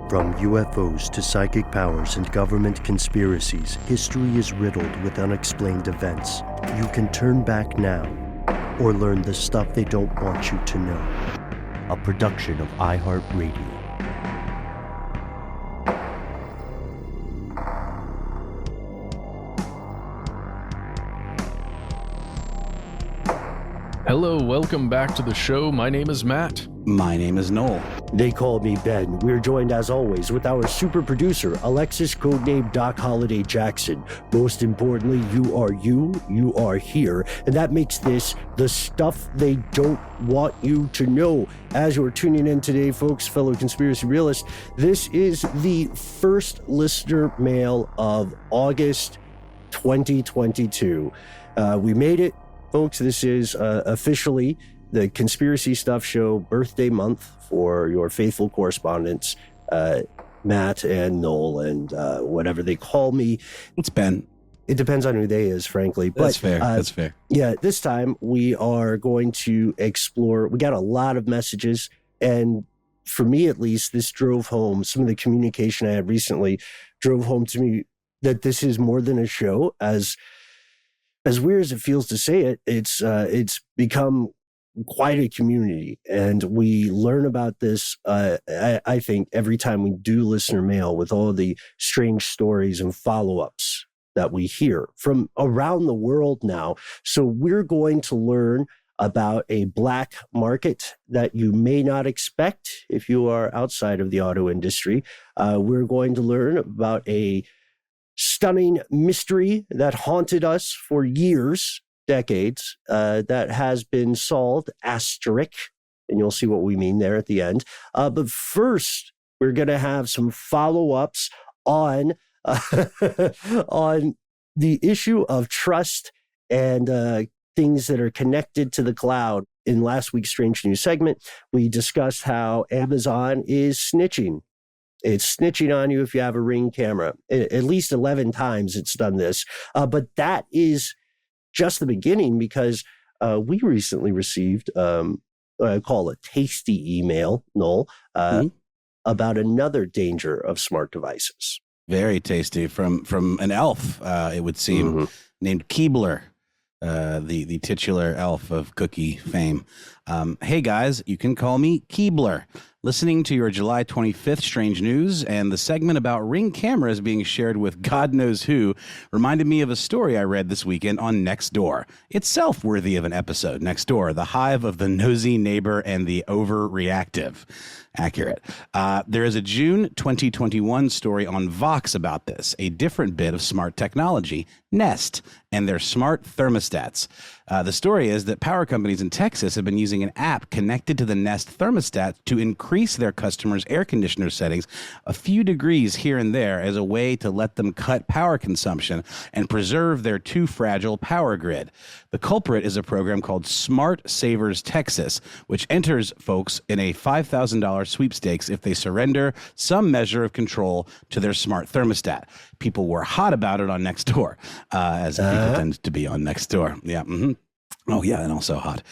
From UFOs to psychic powers and government conspiracies, history is riddled with unexplained events. You can turn back now or learn the stuff they don't want you to know. A production of iHeartRadio. Hello, welcome back to the show. My name is Matt. My name is Noel. They call me Ben. We're joined as always with our super producer, Alexis, codename Doc Holliday Jackson. Most importantly, you are here, and that makes this the stuff they don't want you to know. As you're tuning in today, folks, fellow conspiracy realists, this is the first listener mail of August 2022. We made it. Folks, this is officially the Conspiracy Stuff Show birthday month for your faithful correspondents, Matt and Noel and whatever they call me. It's Ben. It depends on who they is, frankly. But, That's fair. That's fair. Yeah, this time we are going to explore. We got a lot of messages, and for me at least, this drove home. Some of the communication I had recently drove home to me that this is more than a show. As weird as it feels to say it, it's become quite a community, and we learn about this. I think every time we do listener mail, with all the strange stories and follow-ups that we hear from around the world now. So we're going to learn about a black market that you may not expect if you are outside of the auto industry. We're going to learn about a stunning mystery that haunted us for years, decades, that has been solved, asterisk, and you'll see what we mean there at the end. But first, we're going to have some follow-ups on, on the issue of trust and things that are connected to the cloud. In last week's Strange News segment, we discussed how Amazon is snitching. It's snitching on you if you have a Ring camera. At least 11 times it's done this. But that is just the beginning, because we recently received what I call a tasty email, Noel, about another danger of smart devices. Very tasty from an elf, it would seem, named Keebler. The titular elf of cookie fame. Hey guys, you can call me Keebler. Listening to your July 25th Strange News and the segment about Ring cameras being shared with God knows who reminded me of a story I read this weekend on Nextdoor. Itself worthy of an episode. Nextdoor, the hive of the nosy neighbor and the overreactive. Accurate. There is a June 2021 story on Vox about this, a different bit of smart technology, Nest, and their smart thermostats. The story is that power companies in Texas have been using an app connected to the Nest thermostat to increase their customers' air conditioner settings a few degrees here and there as a way to let them cut power consumption and preserve their too fragile power grid. The culprit is a program called Smart Savers Texas, which enters folks in a $5,000 sweepstakes if they surrender some measure of control to their smart thermostat. People were hot about it on Nextdoor, as people tend to be on Nextdoor. Yeah. Oh, yeah, and also hot.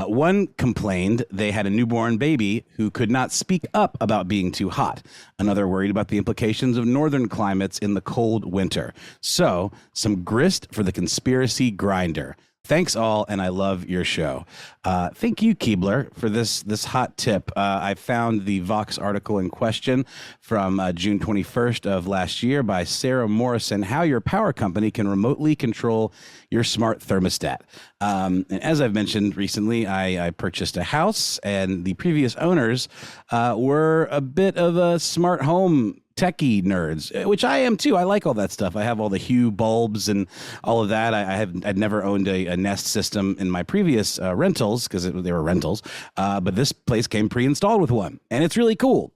One complained they had a newborn baby who could not speak up about being too hot. Another worried about the implications of northern climates in the cold winter. So, some grist for the conspiracy grinder. Thanks all, and I love your show. Thank you, Keebler, for this hot tip. I found the Vox article in question from June 21st of last year by Sarah Morrison, How Your Power Company Can Remotely Control Your Smart Thermostat. And as I've mentioned recently, I purchased a house, and the previous owners were a bit of a smart home techie nerds, which I am too. I like all that stuff. I have all the Hue bulbs and all of that. I'd never owned a Nest system in my previous rentals because they were rentals, but this place came pre-installed with one, and it's really cool.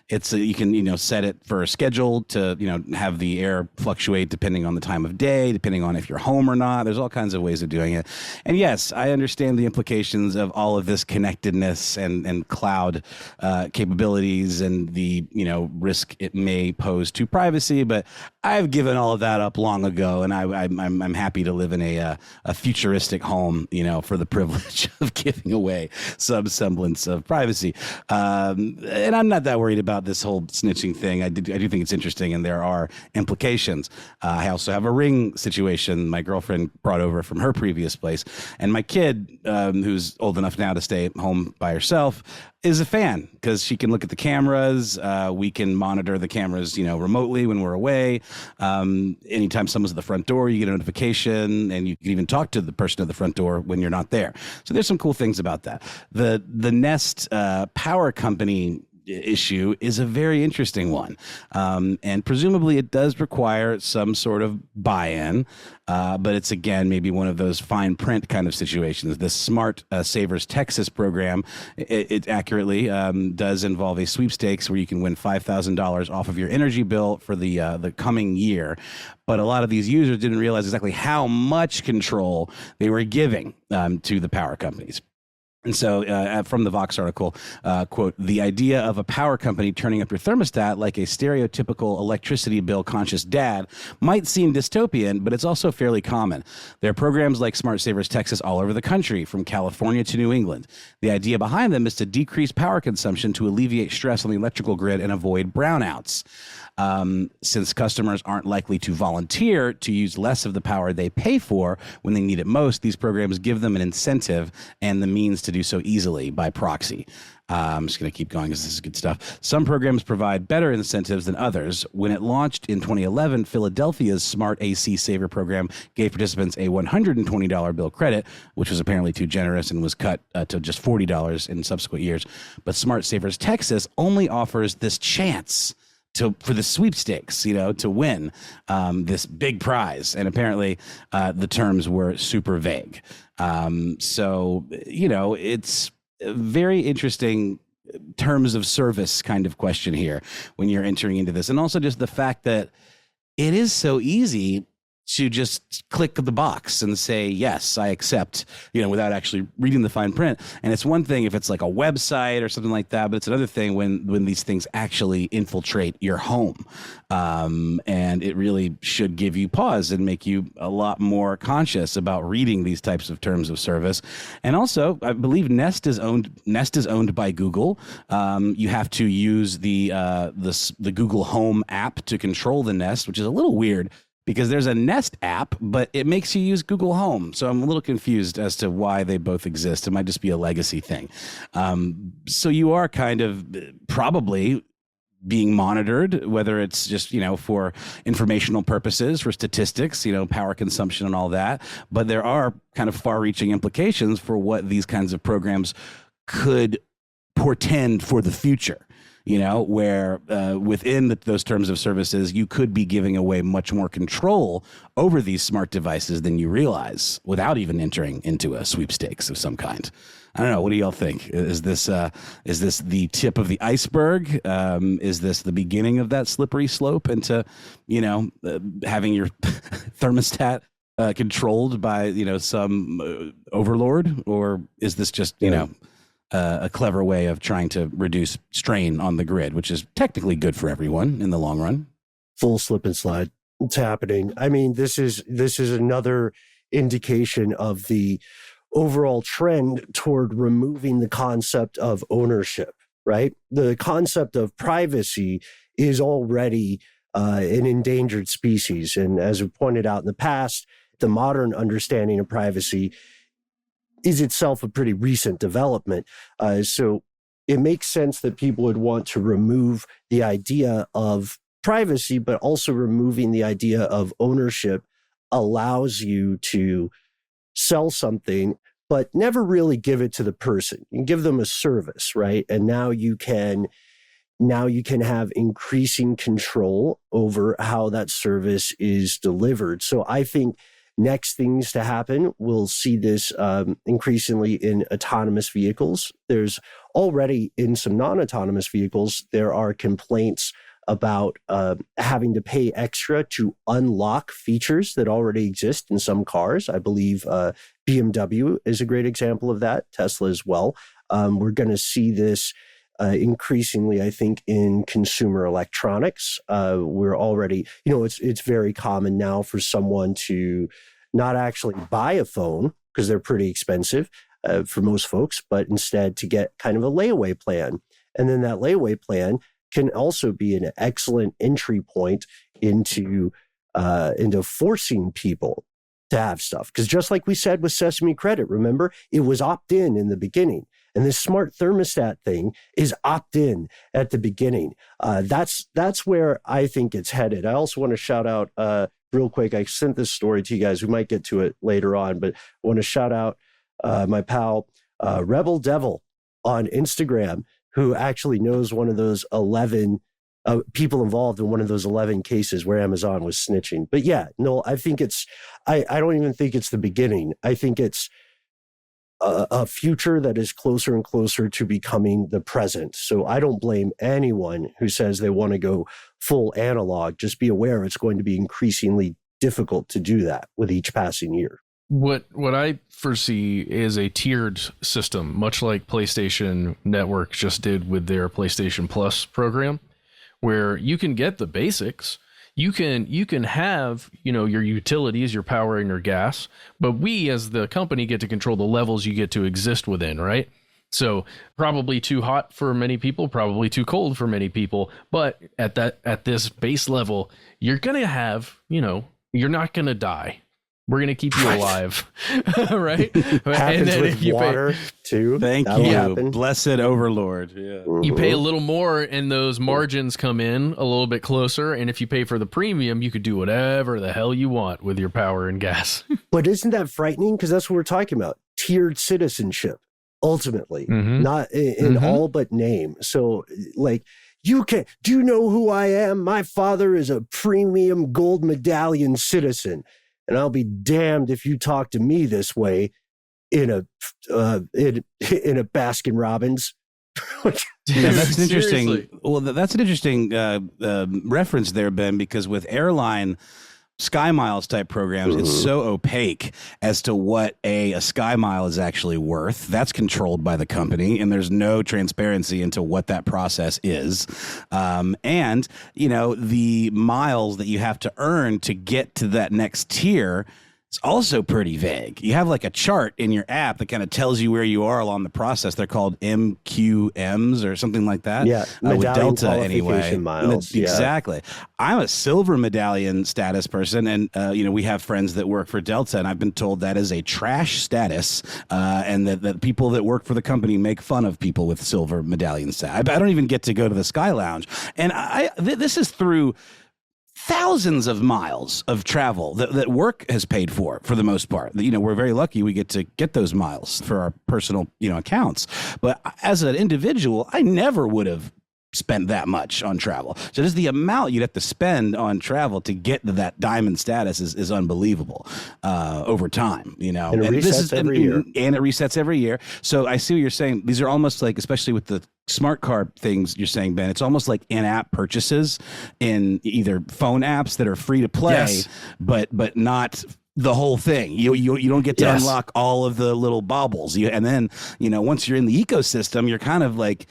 It's you can set it for a schedule to have the air fluctuate depending on the time of day, depending on if you're home or not. There's all kinds of ways of doing it. And yes, I understand the implications of all of this connectedness and cloud capabilities and the risk risk it may pose to privacy, but I've given all of that up long ago, and I'm happy to live in a futuristic home, for the privilege of giving away some semblance of privacy. And I'm not that worried about this whole snitching thing. I do think it's interesting, and there are implications. I also have a ring situation my girlfriend brought over from her previous place, and my kid, who's old enough now to stay home by herself, is a fan because she can look at the cameras. We can monitor the cameras, remotely when we're away. Anytime someone's at the front door, you get a notification, and you can even talk to the person at the front door when you're not there. So there's some cool things about that. The Nest power company issue is a very interesting one. And presumably it does require some sort of buy-in, but it's, again, maybe one of those fine print kind of situations. The Smart Savers Texas program, it accurately does involve a sweepstakes where you can win $5,000 off of your energy bill for the coming year. But a lot of these users didn't realize exactly how much control they were giving to the power companies. And so from the Vox article, quote, "The idea of a power company turning up your thermostat like a stereotypical electricity bill conscious dad might seem dystopian, but it's also fairly common. There are programs like Smart Savers Texas all over the country, from California to New England. The idea behind them is to decrease power consumption to alleviate stress on the electrical grid and avoid brownouts. Since customers aren't likely to volunteer to use less of the power they pay for when they need it most, these programs give them an incentive and the means to do so easily by proxy." I'm just going to keep going because this is good stuff. "Some programs provide better incentives than others. When it launched in 2011, Philadelphia's Smart AC Saver program gave participants a $120 bill credit, which was apparently too generous and was cut to just $40 in subsequent years. But Smart Savers Texas only offers this chance for the sweepstakes, to win this big prize. And apparently the terms were super vague. So, it's a very interesting terms of service kind of question here when you're entering into this. And also just the fact that it is so easy to just click the box and say, yes, I accept, without actually reading the fine print. And it's one thing if it's like a website or something like that, but it's another thing when these things actually infiltrate your home. And it really should give you pause and make you a lot more conscious about reading these types of terms of service. And also, I believe Nest is owned by Google. You have to use the Google Home app to control the Nest, which is a little weird, because there's a Nest app, but it makes you use Google Home. So I'm a little confused as to why they both exist. It might just be a legacy thing. So you are kind of probably being monitored, whether it's just, for informational purposes, for statistics, power consumption and all that. But there are kind of far-reaching implications for what these kinds of programs could portend for the future. Where within those terms of services, you could be giving away much more control over these smart devices than you realize without even entering into a sweepstakes of some kind. I don't know. What do y'all think? Is this the tip of the iceberg? Is this the beginning of that slippery slope into, having your thermostat controlled by, some overlord? Or is this just, a clever way of trying to reduce strain on the grid, which is technically good for everyone in the long run? Full slip and slide. It's happening. I mean, this is another indication of the overall trend toward removing the concept of ownership, right? The concept of privacy is already an endangered species. And as we pointed out in the past, the modern understanding of privacy is itself a pretty recent development. So it makes sense that people would want to remove the idea of privacy, but also removing the idea of ownership allows you to sell something, but never really give it to the person. You can give them a service, right? And now you can have increasing control over how that service is delivered. So I think next things to happen, we'll see this increasingly in autonomous vehicles. There's already in some non-autonomous vehicles, there are complaints about having to pay extra to unlock features that already exist in some cars. I believe BMW is a great example of that, Tesla as well. We're going to see this increasingly, I think, in consumer electronics. We're already, it's very common now for someone to not actually buy a phone because they're pretty expensive for most folks, but instead to get kind of a layaway plan. And then that layaway plan can also be an excellent entry point into forcing people to have stuff. Because just like we said with Sesame Credit, remember, it was opt-in the beginning. And this smart thermostat thing is opt-in at the beginning. That's where I think it's headed. I also want to shout out real quick. I sent this story to you guys. We might get to it later on, but I want to shout out my pal Rebel Devil on Instagram, who actually knows one of those 11 people involved in one of those 11 cases where Amazon was snitching. But yeah, no, I think I don't even think it's the beginning. I think it's a future that is closer and closer to becoming the present. So I don't blame anyone who says they want to go full analog. Just be aware it's going to be increasingly difficult to do that with each passing year. What I foresee is a tiered system, much like PlayStation Network just did with their PlayStation Plus program, where you can get the basics. You can have, your utilities, your power and your gas, but we as the company get to control the levels you get to exist within, right? So probably too hot for many people, probably too cold for many people, but at this base level, you're going to have, you're not going to die. We're going to keep you alive, right? Happens and then with water, too. Thank you. Blessed Overlord. Yeah. You pay a little more, and those margins come in a little bit closer. And if you pay for the premium, you could do whatever the hell you want with your power and gas. But isn't that frightening? Because that's what we're talking about. Tiered citizenship, ultimately, not in all but name. So, do you know who I am? My father is a premium gold medallion citizen. And I'll be damned if you talk to me this way in a Baskin Robbins. Yeah, that's interesting. Well, that's an interesting reference there, Ben, because with airline Sky Miles type programs, it's so opaque as to what a Sky Mile is actually worth. That's controlled by the company, and there's no transparency into what that process is. And, the miles that you have to earn to get to that next tier, it's also pretty vague. You have like a chart in your app that kind of tells you where you are along the process. They're called MQMs or something like that. Yeah, with Delta anyway. Miles. Exactly. I'm a silver medallion status person, and we have friends that work for Delta, and I've been told that is a trash status, and that people that work for the company make fun of people with silver medallion status. I don't even get to go to the Sky Lounge, and this is through thousands of miles of travel that work has paid for the most part. We're very lucky we get to get those miles for our personal, accounts. But as an individual, I never would have spent that much on travel. So just the amount you'd have to spend on travel to get to that diamond status is unbelievable over time, And it resets every year. And it resets every year. So I see what you're saying. These are almost like, especially with the smart card things you're saying, Ben, it's almost like in-app purchases in either phone apps that are free to play, but not the whole thing. You don't get to unlock all of the little baubles. And then, once you're in the ecosystem, you're kind of like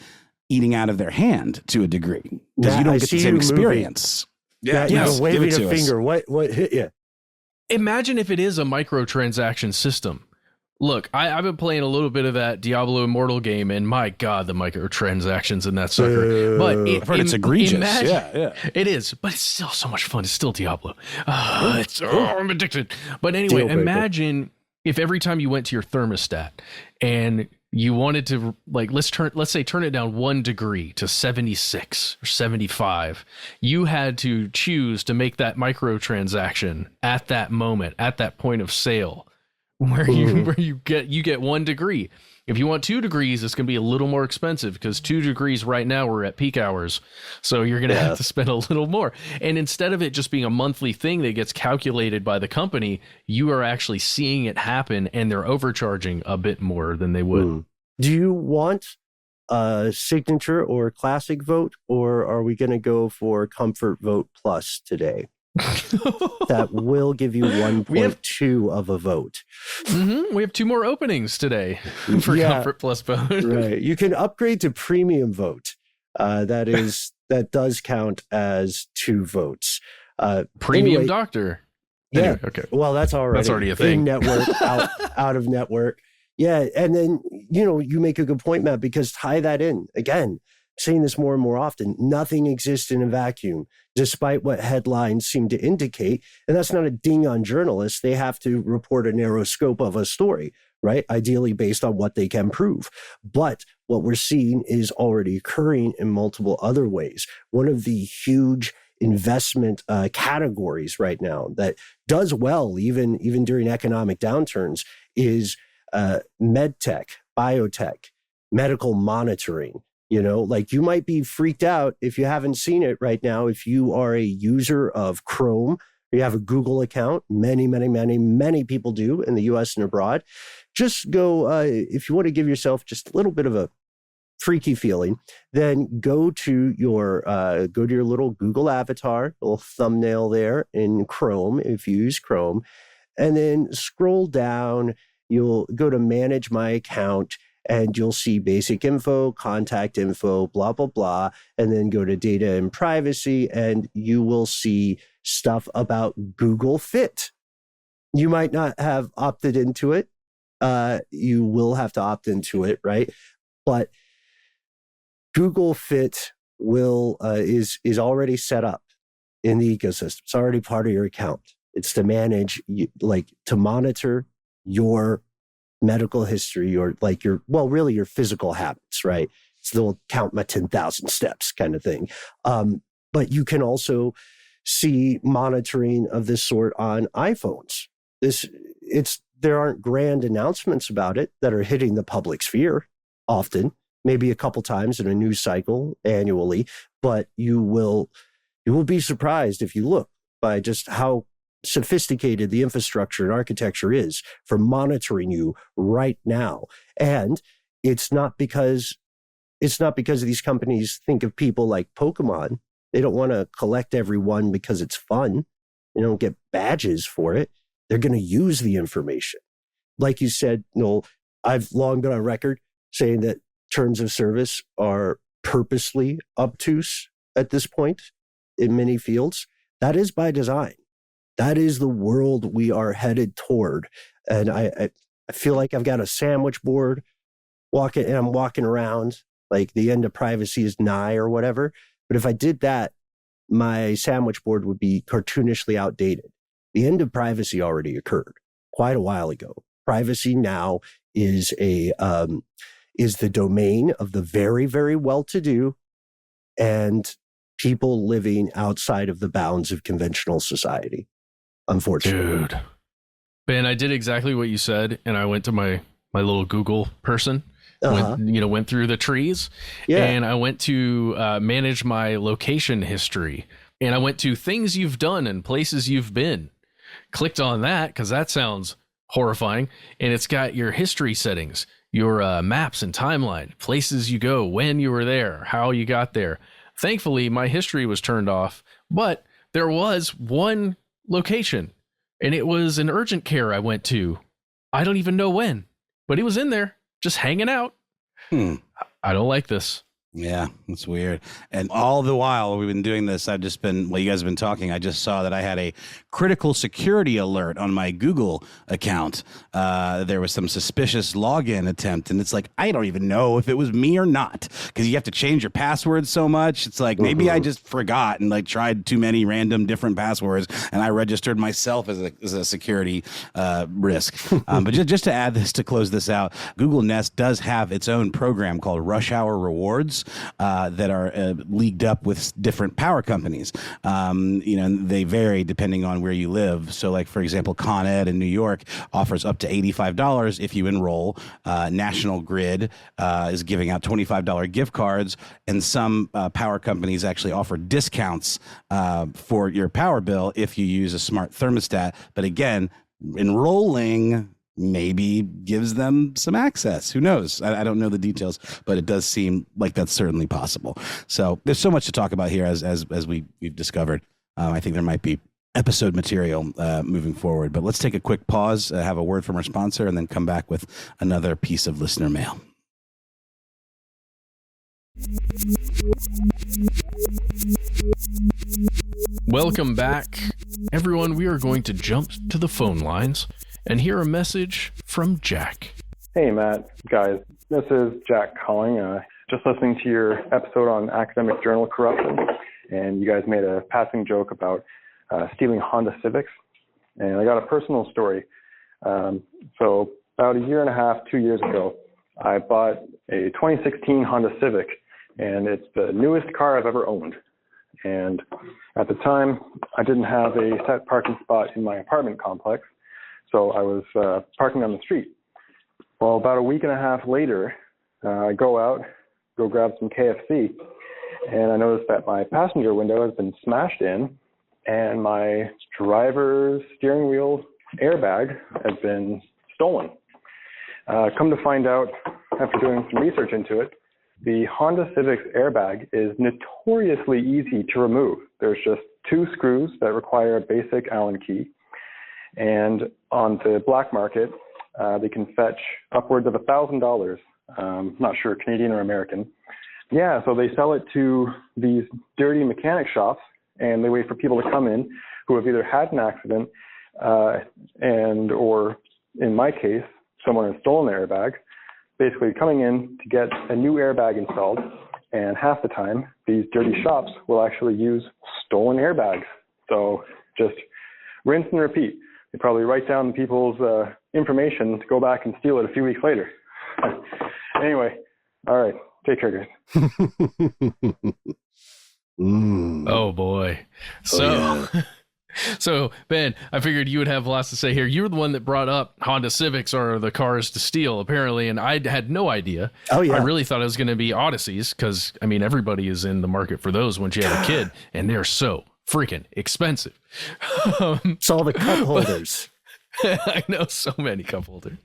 eating out of their hand to a degree because you don't get the same experience. You're waving a finger. What hit you? Imagine if it is a microtransaction system. Look, I've been playing a little bit of that Diablo Immortal game, and my God, the microtransactions in that sucker. But I've heard it's egregious. It is, but it's still so much fun. It's still Diablo. I'm addicted. But anyway, imagine if every time you went to your thermostat and you wanted to, let's say turn it down 1 degree to 76 or 75. You had to choose to make that microtransaction at that moment, at that point of sale, where you get 1 degree. If you want 2 degrees, it's going to be a little more expensive because 2 degrees right now we're at peak hours. So you're going to have to spend a little more. And instead of it just being a monthly thing that gets calculated by the company, you are actually seeing it happen, and they're overcharging a bit more than they would. Do you want a signature or classic vote, or are we going to go for comfort vote plus today? that will give you 1.2 of a vote. We have 2 more openings today for Comfort Plus vote. Right. You can upgrade to premium vote. That does count as 2 votes. Premium doctor. Yeah. Anyway, okay. Well, that's already a thing. In network, out of network. Yeah. And then, you make a good point, Matt, because tie that in. Again, saying this more and more often, nothing exists in a vacuum, despite what headlines seem to indicate. And that's not a ding on journalists. They have to report a narrow scope of a story, right? Ideally based on what they can prove. But what we're seeing is already occurring in multiple other ways. One of the huge investment categories right now that does well even during economic downturns is med tech, biotech, medical monitoring. You might be freaked out if you haven't seen it right now. If you are a user of Chrome, or you have a Google account, many people do in the US and abroad. Just go, if you want to give yourself just a little bit of a freaky feeling, then go to your little Google avatar, little thumbnail there in Chrome, if you use Chrome, and then scroll down. You'll go to manage my account, and you'll see basic info, contact info, blah, blah, blah, and then go to data and privacy, and you will see stuff about Google Fit. You might not have opted into it. You will have to opt into it, right? But Google Fit is already set up in the ecosystem. It's already part of your account. It's to manage, to monitor your medical history, or your physical habits, right? So they'll count my 10,000 steps kind of thing. But you can also see monitoring of this sort on iPhones. There aren't grand announcements about it that are hitting the public sphere often, maybe a couple times in a news cycle annually, but you will be surprised if you look by just how sophisticated the infrastructure and architecture is for monitoring you right now. And it's not because these companies think of people like Pokemon. They don't want to collect everyone because it's fun. They don't get badges for it. They're going to use the information. Like you said, Noel, I've long been on record saying that terms of service are purposely obtuse at this point in many fields. That is by design. That is the world we are headed toward. And I feel like I've got a sandwich board and I'm walking around like the end of privacy is nigh or whatever. But if I did that, my sandwich board would be cartoonishly outdated. The end of privacy already occurred quite a while ago. Privacy now is the domain of the very, very well-to-do and people living outside of the bounds of conventional society. Unfortunately. Dude. Ben, I did exactly what you said, and I went to my little Google person, went through the trees, and I went to manage my location history, and I went to things you've done and places you've been. Clicked on that because that sounds horrifying, and it's got your history settings, your maps and timeline, places you go, when you were there, how you got there. Thankfully, my history was turned off, but there was one location, and it was an urgent care I went to. I don't even know when, but it was in there just hanging out. I don't like this. Yeah, it's weird. And all the while we've been doing this, you guys have been talking, I just saw that I had a critical security alert on my Google account. There was some suspicious login attempt, and it's like, I don't even know if it was me or not, because you have to change your password so much. It's like, maybe I just forgot and tried too many random different passwords, and I registered myself as a security risk. But just to add this, to close this out, Google Nest does have its own program called Rush Hour Rewards that are leagued up with different power companies. They vary depending on where you live. So, for example, Con Ed in New York offers up to $85 if you enroll. National Grid is giving out $25 gift cards, and some power companies actually offer discounts for your power bill if you use a smart thermostat. But again, enrolling maybe gives them some access. Who knows? I don't know the details, but it does seem like that's certainly possible. So there's so much to talk about here as we've discovered. I think there might be episode material moving forward. But let's take a quick pause, have a word from our sponsor, and then come back with another piece of listener mail. Welcome back, everyone. We are going to jump to the phone lines and hear a message from Jack. Hey, Matt, guys. This is Jack calling. Just listening to your episode on academic journal corruption, and you guys made a passing joke about stealing Honda Civics, and I got a personal story. So about a year and a half, 2 years ago, I bought a 2016 Honda Civic, and it's the newest car I've ever owned. And at the time, I didn't have a set parking spot in my apartment complex, so I was parking on the street. Well, about a week and a half later, I go grab some KFC, and I noticed that my passenger window has been smashed in, and my driver's steering wheel airbag has been stolen. Come to find out, after doing some research into it, the Honda Civic's airbag is notoriously easy to remove. There's just 2 screws that require a basic Allen key, and on the black market, they can fetch upwards of $1,000. Not sure, Canadian or American. Yeah, so they sell it to these dirty mechanic shops, and they wait for people to come in who have either had an accident or, in my case, someone has stolen their airbag, basically coming in to get a new airbag installed, and half the time, these dirty shops will actually use stolen airbags. So just rinse and repeat. They probably write down people's information to go back and steal it a few weeks later. Anyway, all right. Take care, guys. Oh, boy. So, Ben, I figured you would have lots to say here. You were the one that brought up Honda Civics are the cars to steal, apparently, and I had no idea. Oh, yeah. I really thought it was going to be Odysseys because, I mean, everybody is in the market for those once you have a kid, and they're so freaking expensive. It's all the cup holders. I know so many cup holders.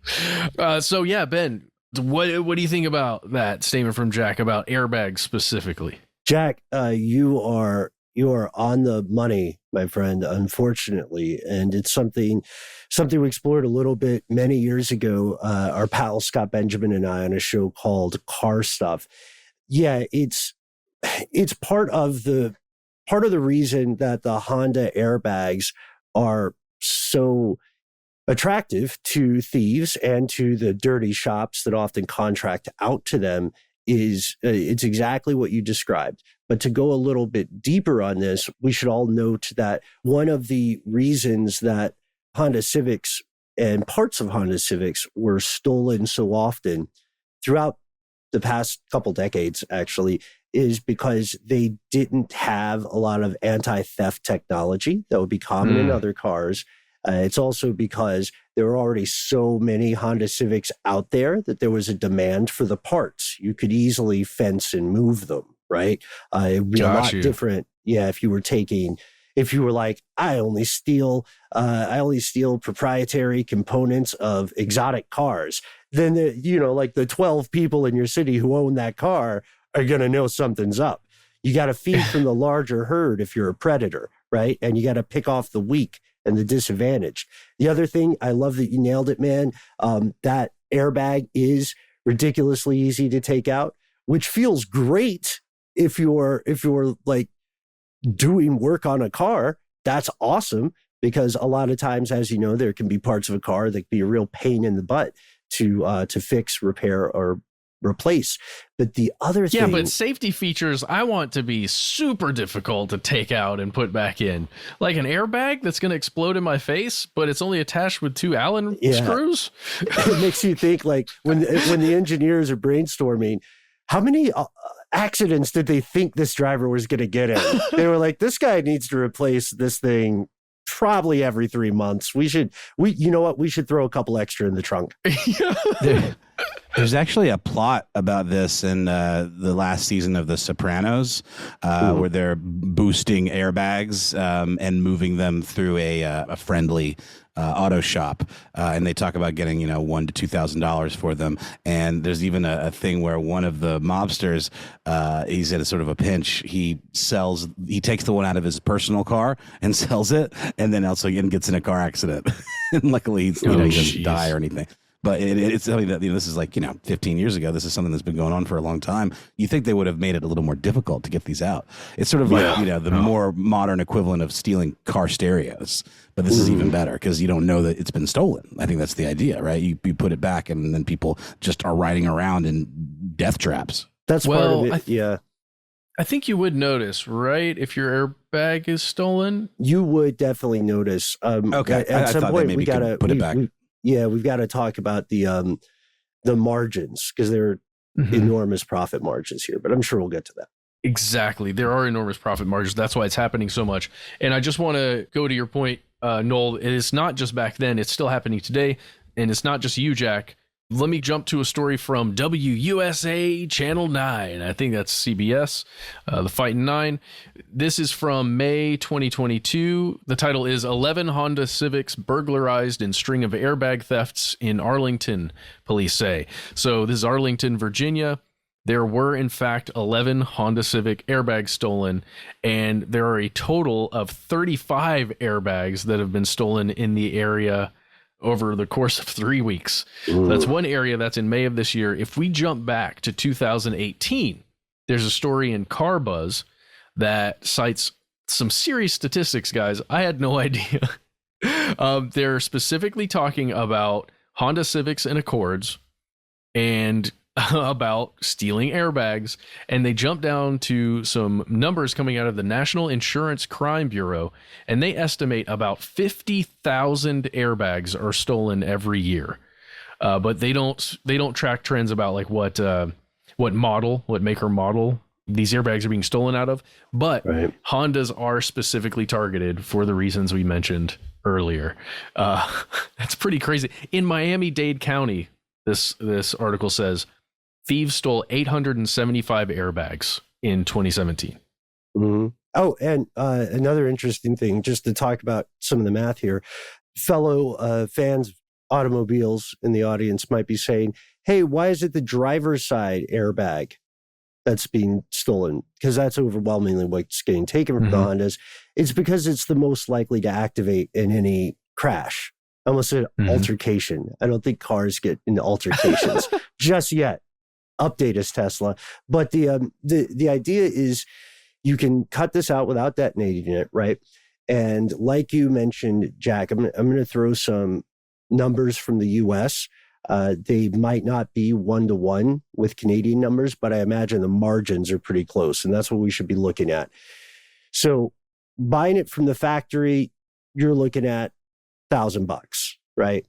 So, yeah, Ben, what do you think about that statement from Jack about airbags specifically? Jack, you are on the money, my friend, unfortunately. And it's something we explored a little bit many years ago, our pal Scott Benjamin and I, on a show called Car Stuff. Yeah, it's part of the reason that the Honda airbags are so attractive to thieves and to the dirty shops that often contract out to them is it's exactly what you described. But to go a little bit deeper on this, we should all note that one of the reasons that Honda Civics and parts of Honda Civics were stolen so often throughout the past couple decades, actually, is because they didn't have a lot of anti-theft technology that would be common in other cars. It's also because there were already so many Honda Civics out there that there was a demand for the parts. You could easily fence and move them, right? It would be a lot different. Yeah, if you were like, I only steal proprietary components of exotic cars, then like the 12 people in your city who own that car are going to know something's up. You got to feed from the larger herd if you're a predator, right? And you got to pick off the weak and the disadvantaged. The other thing, I love that you nailed it, man. That airbag is ridiculously easy to take out, which feels great if you're like doing work on a car. That's awesome, because a lot of times, as you know, there can be parts of a car that can be a real pain in the butt to fix, repair, or replace. But the other thing, but safety features I want to be super difficult to take out and put back in, like an airbag that's going to explode in my face, but it's only attached with 2 Allen screws. It makes you think, like, when the engineers are brainstorming, how many accidents did they think this driver was going to get in? They were like, this guy needs to replace this thing probably every 3 months. We should throw a couple extra in the trunk. There's actually a plot about this in the last season of The Sopranos, where they're boosting airbags and moving them through a friendly auto shop, and they talk about getting $1,000 to $2,000 for them. And there's even a thing where one of the mobsters, he's in a sort of a pinch. He takes the one out of his personal car and sells it, and then also again gets in a car accident. And luckily, he doesn't die or anything. But it's something that, this is 15 years ago. This is something that's been going on for a long time. You think they would have made it a little more difficult to get these out. It's sort of the more modern equivalent of stealing car stereos. But this is even better because you don't know that it's been stolen. I think that's the idea, right? You put it back and then people just are riding around in death traps. That's part of it, yeah. I think you would notice, right? If your airbag is stolen. You would definitely notice. Okay. At some point, we got to put it back. We've got to talk about the margins because there are enormous profit margins here, but I'm sure we'll get to that. Exactly. There are enormous profit margins. That's why it's happening so much. And I just want to go to your point, Noel. It is not just back then. It's still happening today. And it's not just you, Jack. Let me jump to a story from WUSA Channel 9. I think that's CBS, the Fightin' 9. This is from May 2022. The title is 11 Honda Civics Burglarized in String of Airbag Thefts in Arlington, police say. So this is Arlington, Virginia. There were, in fact, 11 Honda Civic airbags stolen, and there are a total of 35 airbags that have been stolen in the area over the course of 3 weeks. So that's one area that's in May of this year. If we jump back to 2018, there's a story in Car Buzz that cites some serious statistics, guys. I had no idea. They're specifically talking about Honda Civics and Accords and about stealing airbags, and they jump down to some numbers coming out of the National Insurance Crime Bureau, and they estimate about 50,000 airbags are stolen every year. But they don't track trends about like what make or model these airbags are being stolen out of. But Hondas are specifically targeted for the reasons we mentioned earlier. That's pretty crazy. In Miami-Dade County, this article says thieves stole 875 airbags in 2017. Oh, and another interesting thing, just to talk about some of the math here, fellow fans of automobiles in the audience might be saying, hey, why is it the driver's side airbag that's being stolen? Because that's overwhelmingly what's getting taken from the Hondas. It's because it's the most likely to activate in any crash. Almost an altercation. I don't think cars get into altercations just yet. Update us, Tesla. But the idea is you can cut this out without detonating it, right? And like you mentioned, Jack, I'm going to throw some numbers from the U.S. They might not be 1-to-1 with Canadian numbers, but I imagine the margins are pretty close, and that's what we should be looking at. So buying it from the factory, you're looking at $1,000, right?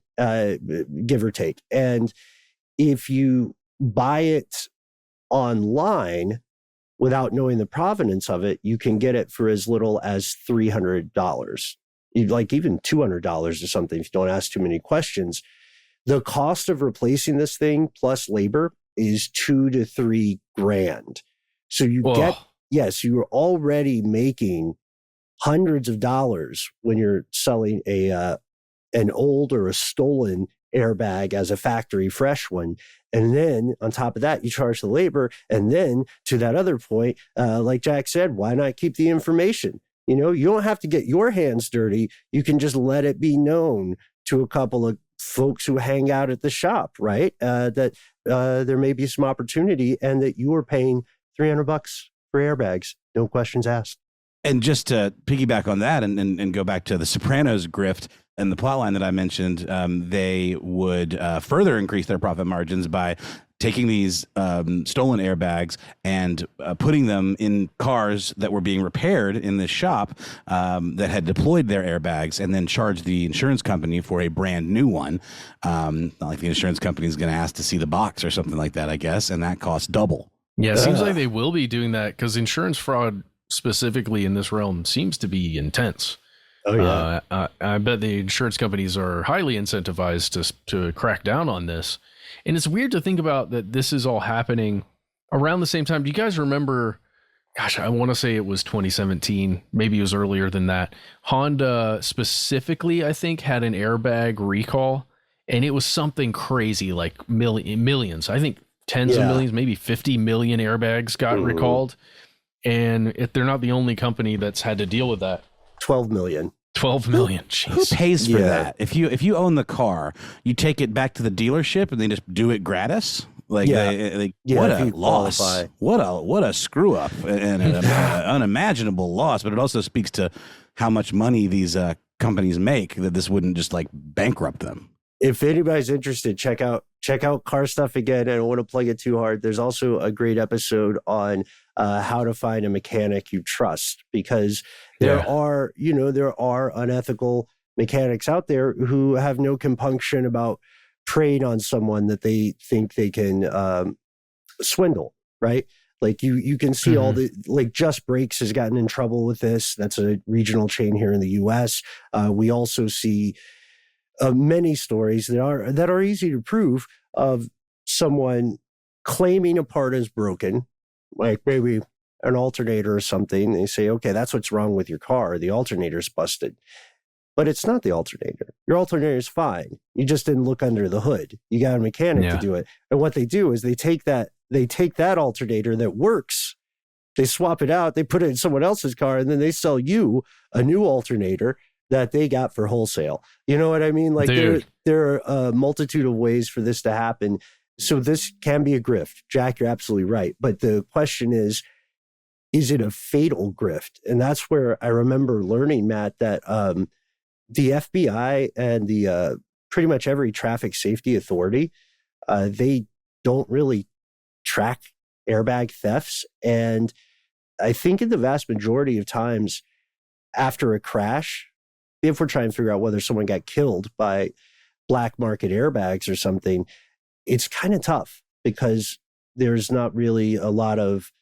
Give or take. And if you buy it online without knowing the provenance of it, you can get it for as little as $300. Like even $200 or something if you don't ask too many questions. The cost of replacing this thing plus labor is $2,000 to $3,000. So you're already making hundreds of dollars when you're selling an old or a stolen airbag as a factory fresh one. And then on top of that, you charge the labor. And then to that other point, like Jack said, why not keep the information? You don't have to get your hands dirty. You can just let it be known to a couple of folks who hang out at the shop, right? That there may be some opportunity and that you are paying $300 for airbags. No questions asked. And just to piggyback on that and go back to the Sopranos grift and the plotline that I mentioned, they would further increase their profit margins by taking these stolen airbags and putting them in cars that were being repaired in this shop that had deployed their airbags, and then charge the insurance company for a brand new one. Not like the insurance company is going to ask to see the box or something like that, I guess, and that costs double. Yeah, it seems like they will be doing that because insurance fraud specifically in this realm seems to be intense. Oh yeah. I bet the insurance companies are highly incentivized to crack down on this. And it's weird to think about that this is all happening around the same time. Do you guys remember, gosh, I want to say it was 2017, maybe it was earlier than that. Honda specifically, I think, had an airbag recall, and it was something crazy, like millions. I think tens of millions, maybe 50 million airbags got recalled. And they're not the only company that's had to deal with that. 12 million. 12 million. Jeez. Who pays for that? If you own the car, you take it back to the dealership and they just do it gratis. Like, what a loss! Qualify. What a screw up and an unimaginable loss. But it also speaks to how much money these companies make, that this wouldn't just like bankrupt them. If anybody's interested, check out Car Stuff again. I don't want to plug it too hard. There's also a great episode on how to find a mechanic you trust, because there are unethical mechanics out there who have no compunction about preying on someone that they think they can swindle, right? Like you can see all the, like Just Brakes has gotten in trouble with this. That's a regional chain here in the US. We also see many stories that are easy to prove of someone claiming a part is broken, like maybe an alternator or something. They say, okay, that's what's wrong with your car. The alternator's busted. But it's not the alternator. Your alternator is fine. You just didn't look under the hood. You got a mechanic to do it. And what they do is they take that alternator that works, they swap it out, they put it in someone else's car, and then they sell you a new alternator that they got for wholesale. You know what I mean? Like there are a multitude of ways for this to happen. So this can be a grift. Jack, you're absolutely right. But the question is it a fatal grift? And that's where I remember learning, Matt, that the FBI and the pretty much every traffic safety authority, they don't really track airbag thefts. And I think in the vast majority of times after a crash, if we're trying to figure out whether someone got killed by black market airbags or something, it's kind of tough because there's not really a lot of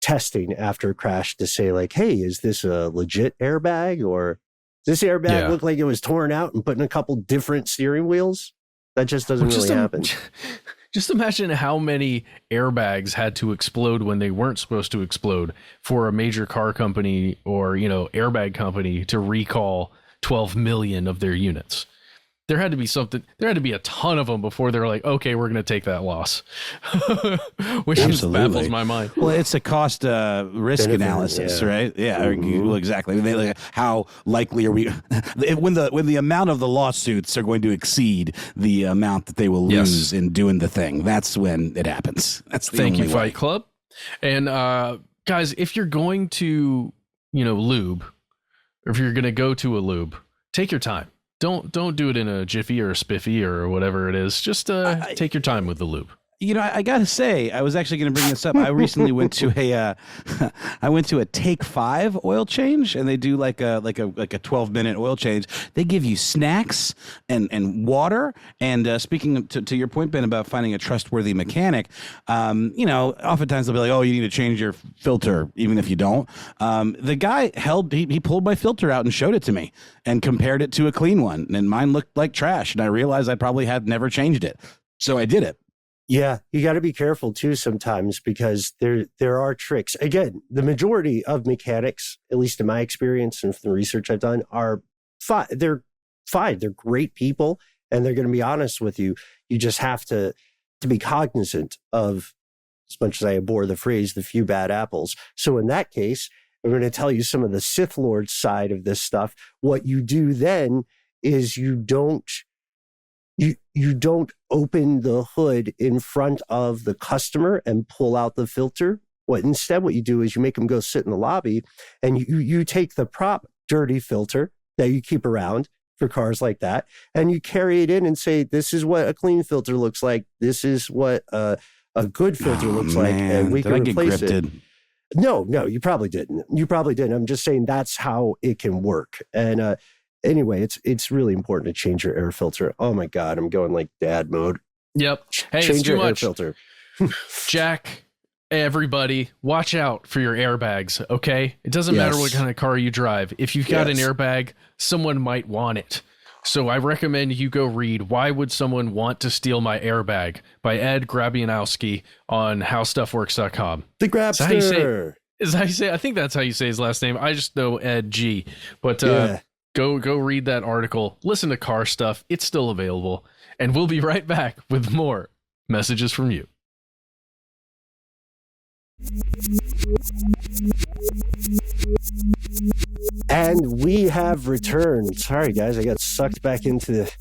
testing after a crash to say like, hey, is this a legit airbag, or does this airbag look like it was torn out and put in a couple different steering wheels? That just doesn't really happen. Just imagine how many airbags had to explode when they weren't supposed to explode for a major car company or, airbag company to recall 12 million of their units. There had to be a ton of them before they're like, okay, we're going to take that loss. Which just baffles my mind. Well, it's a cost risk analysis, right? Yeah, well, exactly. How likely are we when the amount of the lawsuits are going to exceed the amount that they will lose in doing the thing? That's when it happens. That's the Thank only you, way. Fight Club. And guys, if you're going to, lube, or if you're going to go to a lube, take your time. Don't do it in a jiffy or a spiffy or whatever it is. Just take your time with the lube. I gotta say, I was actually going to bring this up. I recently went to a Take 5 oil change, and they do like a 12-minute oil change. They give you snacks and water. And speaking to your point, Ben, about finding a trustworthy mechanic, oftentimes they'll be like, oh, you need to change your filter, even if you don't. The guy he pulled my filter out and showed it to me and compared it to a clean one, and mine looked like trash. And I realized I probably had never changed it, so I did it. Yeah, you got to be careful too sometimes, because there are tricks. Again, the majority of mechanics, at least in my experience and from the research I've done, are fine. They're fine. They're great people, and they're going to be honest with you. You just have to be cognizant of, as much as I abhor the phrase, the few bad apples. So in that case, I'm going to tell you some of the Sith Lord side of this stuff. What you do then is you don't open the hood in front of the customer and pull out the filter. What you do is you make them go sit in the lobby, and you take the prop dirty filter that you keep around for cars like that, and you carry it in and say, this is what a clean filter looks like. This is what a good filter looks like, and we can replace it. No, you probably didn't. I'm just saying that's how it can work. And anyway, it's really important to change your air filter. Oh my God, I'm going like dad mode. Yep. Hey, change it's too your air much. filter. Jack, Everybody, watch out for your airbags, okay? It doesn't matter what kind of car you drive. If you've got an airbag, someone might want it. So I recommend you go read Why Would Someone Want to Steal My Airbag by Ed Grabianowski on howstuffworks.com. The Grabster. Is how you say? I think that's how you say his last name. I just know Ed G. But go read that article. Listen to car stuff. It's still available. And we'll be right back with more messages from you. And we have returned. Sorry, guys, I got sucked back into the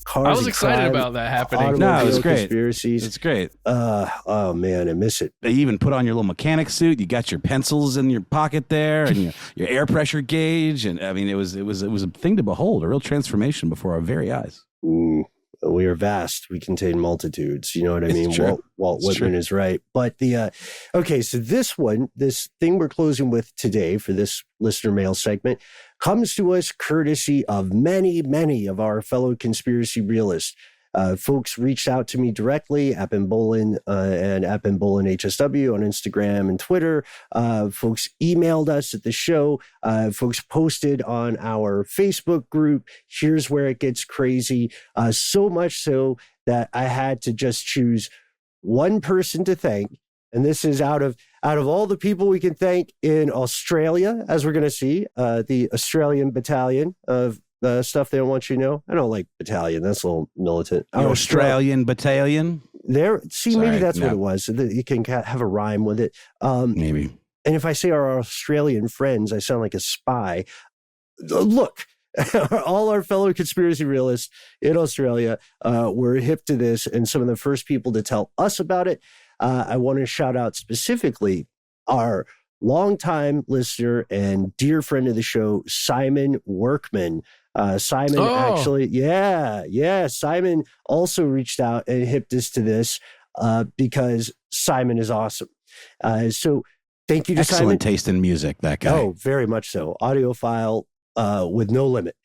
cars. I was excited about that happening. No, it was great. Conspiracies. It's great. Oh man, I miss it. You even put on your little mechanic suit. You got your pencils in your pocket there, and your air pressure gauge. And I mean, it was a thing to behold, a real transformation before our very eyes. We are vast. We contain multitudes. You know what I mean? Walt Whitman is right. But so this thing we're closing with today for this listener mail segment comes to us courtesy of many, many of our fellow conspiracy realists. Folks reached out to me directly, @BenBolin and @BenBolin HSW on Instagram and Twitter. Folks emailed us at the show. Folks posted on our Facebook group. Here's where it gets crazy. So much so that I had to just choose one person to thank. And this is out of all the people we can thank in Australia, as we're going to see, the Australian battalion of stuff they don't want you to know. I don't like battalion. That's a little militant. Australian battalion? Maybe that's what it was. You can have a rhyme with it. Maybe. And if I say our Australian friends, I sound like a spy. Look, all our fellow conspiracy realists in Australia were hip to this, and some of the first people to tell us about it. I want to shout out specifically our longtime listener and dear friend of the show, Simon Workman. Simon Simon also reached out and hipped us to this because Simon is awesome. So thank you to Simon. Excellent taste in music, that guy. Oh, very much so. Audiophile with no limit.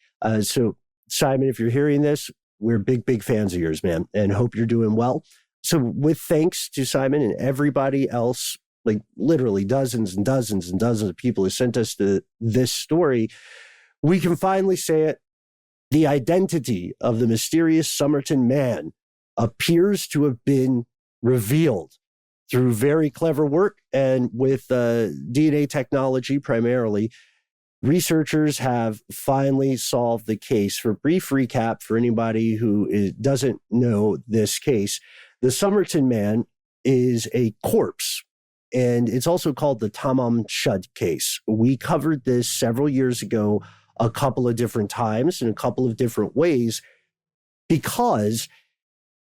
So Simon, if you're hearing this, we're big fans of yours, man, and hope you're doing well. So with thanks to Simon and everybody else, like literally dozens and dozens and dozens of people who sent us this story, we can finally say it. The identity of the mysterious Somerton man appears to have been revealed through very clever work and with DNA technology primarily. Researchers have finally solved the case. For a brief recap, for anybody who doesn't know this case, the Somerton man is a corpse, and it's also called the Tamam Shud case. We covered this several years ago, a couple of different times in a couple of different ways, because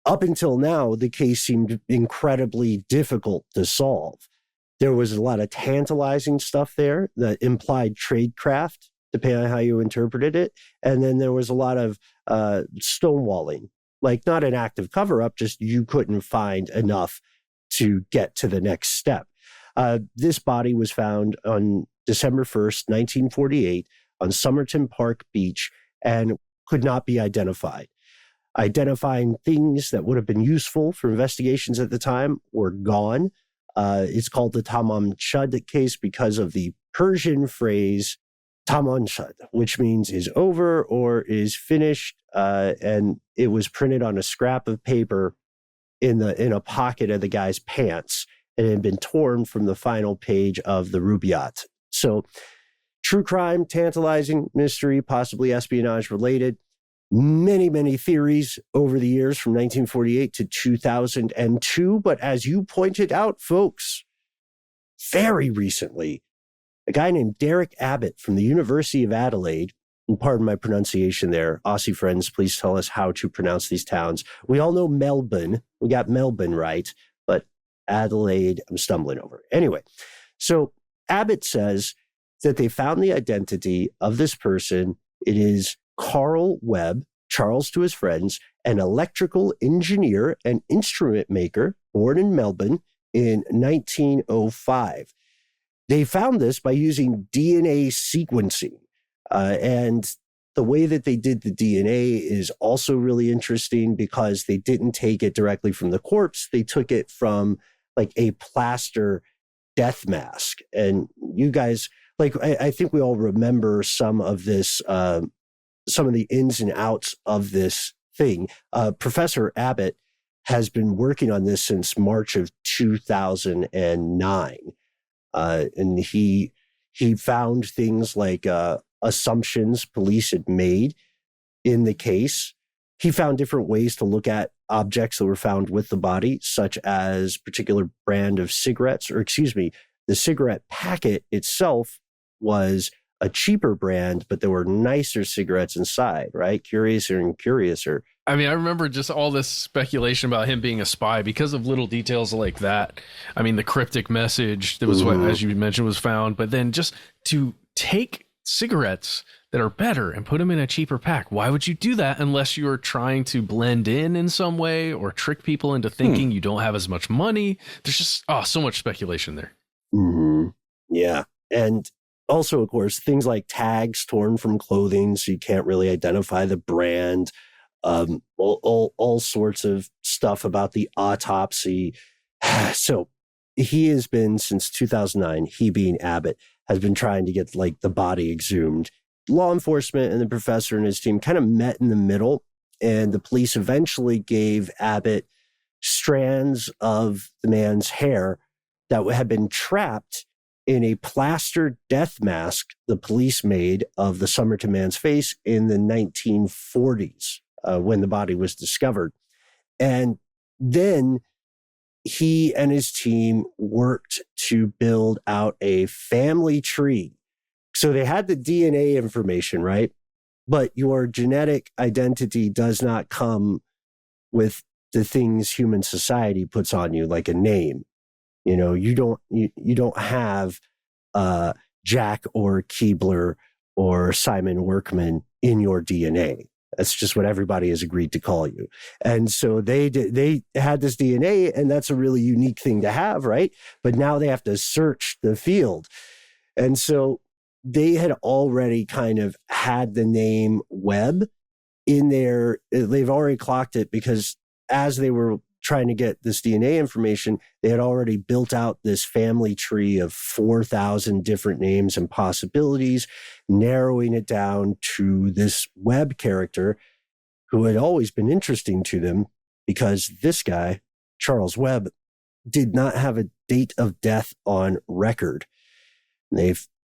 up until now, the case seemed incredibly difficult to solve. There was a lot of tantalizing stuff there that implied tradecraft, depending on how you interpreted it. And then there was a lot of stonewalling, like not an active cover-up, just you couldn't find enough to get to the next step. This body was found on December 1st, 1948, on Somerton Park Beach and could not be identified. Identifying things that would have been useful for investigations at the time were gone. It's called the Tamam Shud case because of the Persian phrase Tamam Shud, which means is over or is finished. And it was printed on a scrap of paper in a pocket of the guy's pants, and it had been torn from the final page of the Rubaiyat. So true crime, tantalizing mystery, possibly espionage related. Many, many theories over the years from 1948 to 2002. But as you pointed out, folks, very recently, a guy named Derek Abbott from the University of Adelaide, and pardon my pronunciation there, Aussie friends, please tell us how to pronounce these towns. We all know Melbourne. We got Melbourne right, but Adelaide, I'm stumbling over. Anyway, so Abbott says that they found the identity of this person. It is Carl Webb, Charles to his friends, an electrical engineer and instrument maker born in Melbourne in 1905. They found this by using DNA sequencing. And the way that they did the DNA is also really interesting because they didn't take it directly from the corpse. They took it from like a plaster death mask. And you guys, like, I think we all remember some of this, some of the ins and outs of this thing. Professor Abbott has been working on this since March of 2009. And he found things like assumptions police had made in the case. He found different ways to look at objects that were found with the body, such as particular brand of cigarettes, or excuse me, the cigarette packet itself was a cheaper brand, but there were nicer cigarettes inside, right? Curiouser and curiouser. I mean, I remember just all this speculation about him being a spy because of little details like that. I mean, the cryptic message that was what, as you mentioned, was found, but then just to take cigarettes that are better and put them in a cheaper pack. Why would you do that unless you're trying to blend in some way or trick people into thinking you don't have as much money? There's just so much speculation there. Mm-hmm. Yeah. And also, of course, things like tags torn from clothing, so you can't really identify the brand. All sorts of stuff about the autopsy. So he has been, since 2009, he being Abbott, has been trying to get like the body exhumed. Law enforcement and the professor and his team kind of met in the middle, and the police eventually gave Abbott strands of the man's hair that had been trapped in a plaster death mask the police made of the Somerton man's face in the 1940s when the body was discovered. And then he and his team worked to build out a family tree. So they had the DNA information, right? But your genetic identity does not come with the things human society puts on you, like a name. You know, you don't have Jack or Keebler or Simon Workman in your DNA. That's just what everybody has agreed to call you. And so they had this DNA, and that's a really unique thing to have, right? But now they have to search the field. And so they had already kind of had the name Webb in there. They've already clocked it because as they were trying to get this DNA information, they had already built out this family tree of 4,000 different names and possibilities, narrowing it down to this Webb character who had always been interesting to them because this guy, Charles Webb, did not have a date of death on record.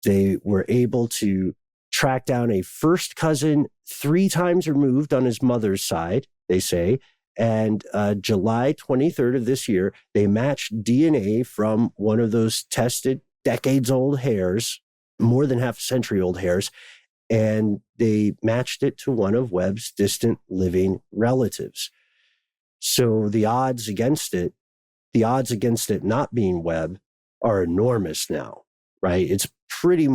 They were able to track down a first cousin 3 times removed on his mother's side, they say. And July 23rd of this year, they matched DNA from one of those tested decades-old hairs, more than half a century-old hairs, and they matched it to one of Webb's distant living relatives. So the odds against it not being Webb are enormous now, right? It's pretty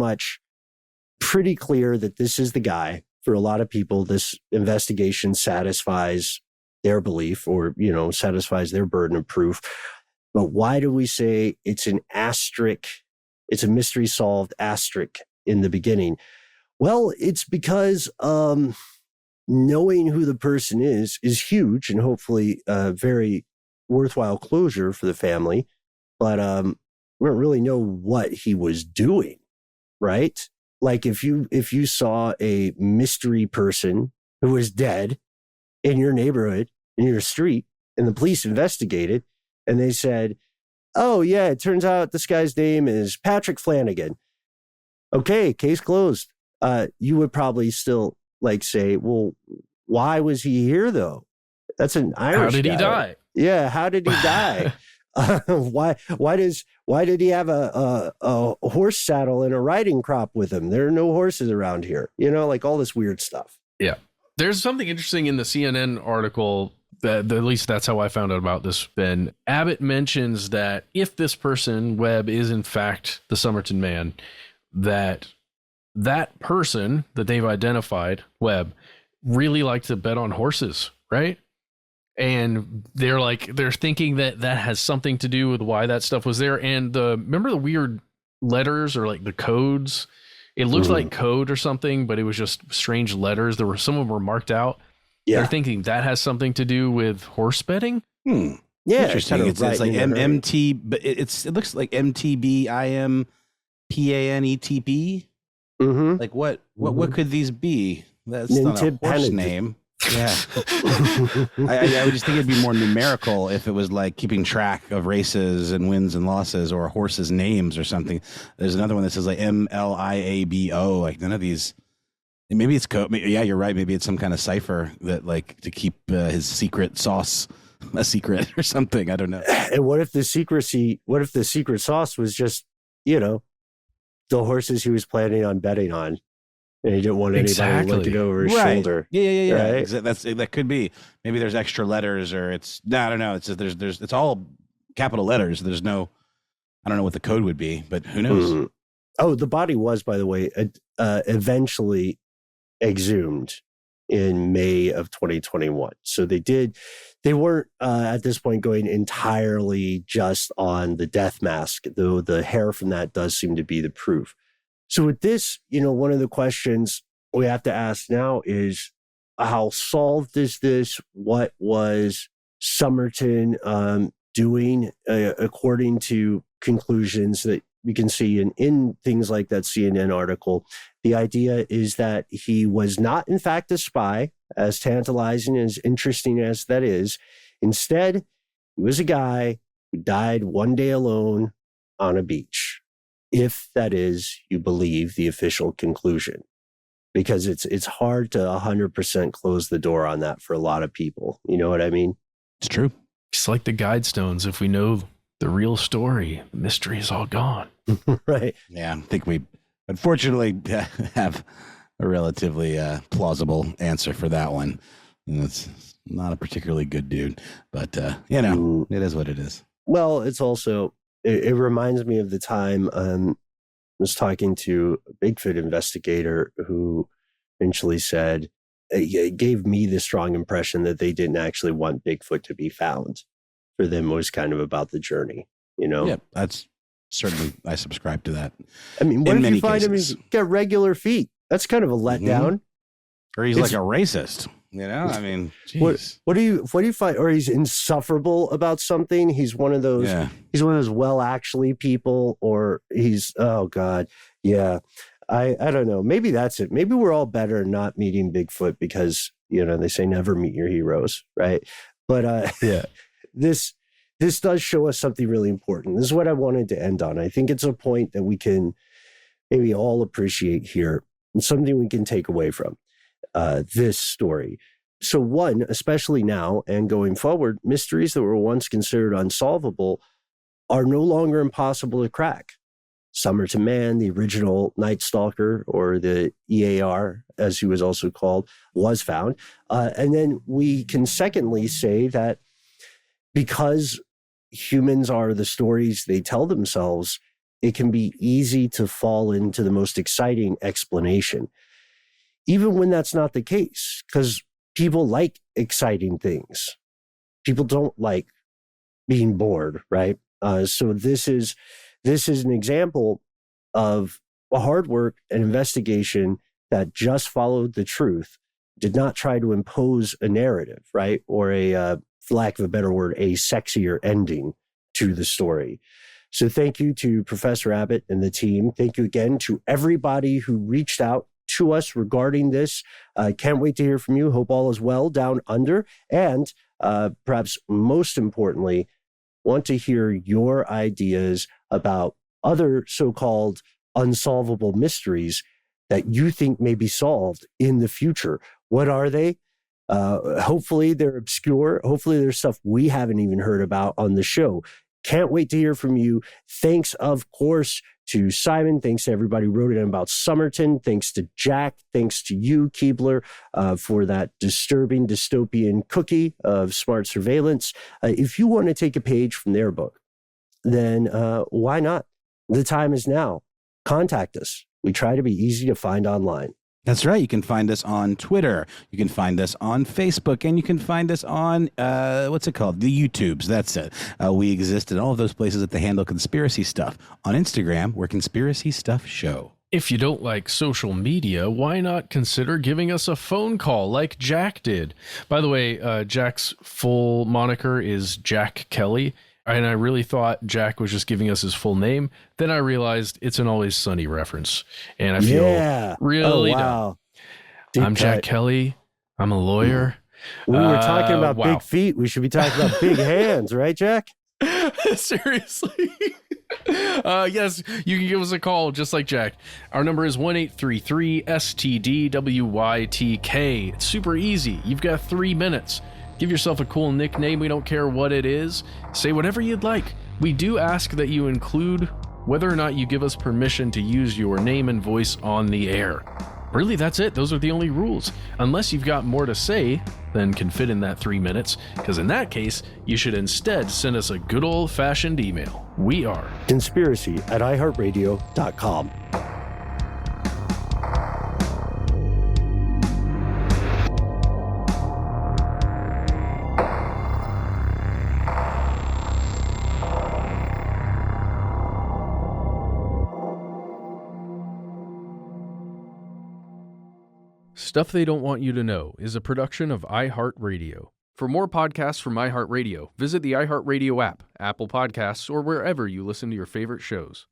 clear that this is the guy. For a lot of people, this investigation satisfies their belief or, satisfies their burden of proof. But why do we say it's an asterisk? It's a mystery solved asterisk in the beginning. Well, it's because knowing who the person is huge and hopefully very worthwhile closure for the family. But we don't really know what he was doing, right? Like if you saw a mystery person who was dead in your neighborhood, in your street, and the police investigated, and they said, oh, yeah, it turns out this guy's name is Patrick Flanagan. Okay, case closed. You would probably still say, well, why was he here, though? That's an Irish guy. How did he die? Yeah, how did he die? Why did he have a horse saddle and a riding crop with him? There are no horses around here. All this weird stuff. Yeah. There's something interesting in the CNN article that at least that's how I found out about this, Ben. Abbott mentions that if this person, Webb, is in fact the Somerton man, that person that they've identified, Webb, really liked to bet on horses, right? And they're thinking that has something to do with why that stuff was there. And remember the weird letters or the codes? It looks like code or something, but it was just strange letters. Some of them were marked out. Yeah. They're thinking that has something to do with horse betting. Yeah, interesting. kind of It's right like in the hurry. MT, but it looks like MTBIMPANETP. Mm-hmm. Like what could these be? That's not a Nintib horse Pennant. name. Yeah, I would just think it'd be more numerical if it was like keeping track of races and wins and losses or horses' names or something. There's another one that says like MLIABO. Like none of these. Maybe it's code. Yeah, you're right. Maybe it's some kind of cipher that like to keep his secret sauce a secret or something. I don't know. And what if the secret sauce was just, the horses he was planning on betting on, and he didn't want anybody looking over his shoulder. Yeah. Right? That could be. Maybe there's extra letters, or it's I don't know. It's just, it's all capital letters. There's no. I don't know what the code would be, but who knows? Mm-hmm. Oh, the body was, by the way, eventually exhumed in May of 2021. So they weren't at this point going entirely just on the death mask, though the hair from that does seem to be the proof. So with this, one of the questions we have to ask now is, how solved is this? What was Somerton doing according to conclusions that we can see in things like that CNN article? The idea is that he was not, in fact, a spy, as tantalizing and as interesting as that is. Instead, he was a guy who died one day alone on a beach, if that is, you believe the official conclusion, because it's hard to 100% close the door on that for a lot of people. You know what I mean? It's true. It's like the Guidestones. If we know the real story, the mystery is all gone. Right. Yeah, I think we unfortunately have a relatively plausible answer for that one. And it's not a particularly good dude, but it is what it is. Well, it's also, it reminds me of the time I was talking to a Bigfoot investigator who eventually said, it gave me the strong impression that they didn't actually want Bigfoot to be found. For them, it was kind of about the journey, Yeah, that's certainly, I subscribe to that. I mean, what if you find cases. him, he's got regular feet? That's kind of a letdown. Or he's like a racist, I mean, geez. What do you find? Or he's insufferable about something. He's one of those. Yeah. He's one of those well-actually people, or he's, oh God, yeah. I don't know. Maybe that's it. Maybe we're all better not meeting Bigfoot because they say never meet your heroes, right? But yeah, this does show us something really important. This is what I wanted to end on. I think it's a point that we can maybe all appreciate here, and something we can take away from this story. So one, especially now and going forward, mysteries that were once considered unsolvable are no longer impossible to crack. Somerton Man, the original Night Stalker, or the EAR, as he was also called, was found. And then we can secondly say that because humans are the stories they tell themselves, it can be easy to fall into the most exciting explanation, even when that's not the case, because people like exciting things. People don't like being bored, right? So this is an example of a hard work and investigation that just followed the truth, did not try to impose a narrative, right? Or for lack of a better word, a sexier ending to the story. So thank you to Professor Abbott and the team. Thank you again to everybody who reached out to us regarding this. Can't wait to hear from you. Hope all is well down under. And perhaps most importantly, want to hear your ideas about other so-called unsolvable mysteries that you think may be solved in the future. What are they? Hopefully they're obscure. Hopefully there's stuff we haven't even heard about on the show. Can't wait to hear from you. Thanks, of course, to Simon. Thanks to everybody who wrote in about Somerton. Thanks to Jack. Thanks to you, Keebler, for that disturbing dystopian cookie of smart surveillance. If you want to take a page from their book, then why not? The time is now. Contact us. We try to be easy to find online. That's right. You can find us on Twitter. You can find us on Facebook, and you can find us on, what's it called? The YouTubes. That's it. We exist in all of those places at the handle Conspiracy Stuff. On Instagram, we're Conspiracy Stuff Show. If you don't like social media, why not consider giving us a phone call like Jack did? By the way, Jack's full moniker is Jack Kelly, and I really thought Jack was just giving us his full name. Then I realized it's an Always Sunny reference, and I feel really dumb. I'm Jack Kelly. I'm a lawyer. We were talking about big feet. We should be talking about big hands, right, Jack? Seriously. Yes, you can give us a call just like Jack. Our number is 1-833-STDWYTK. It's super easy. You've got 3 minutes. Give yourself a cool nickname. We don't care what it is. Say whatever you'd like. We do ask that you include whether or not you give us permission to use your name and voice on the air. Really, that's it. Those are the only rules. Unless you've got more to say than can fit in that 3 minutes, because in that case, you should instead send us a good old-fashioned email. We are conspiracy@iHeartRadio.com. Stuff They Don't Want You to Know is a production of iHeartRadio. For more podcasts from iHeartRadio, visit the iHeartRadio app, Apple Podcasts, or wherever you listen to your favorite shows.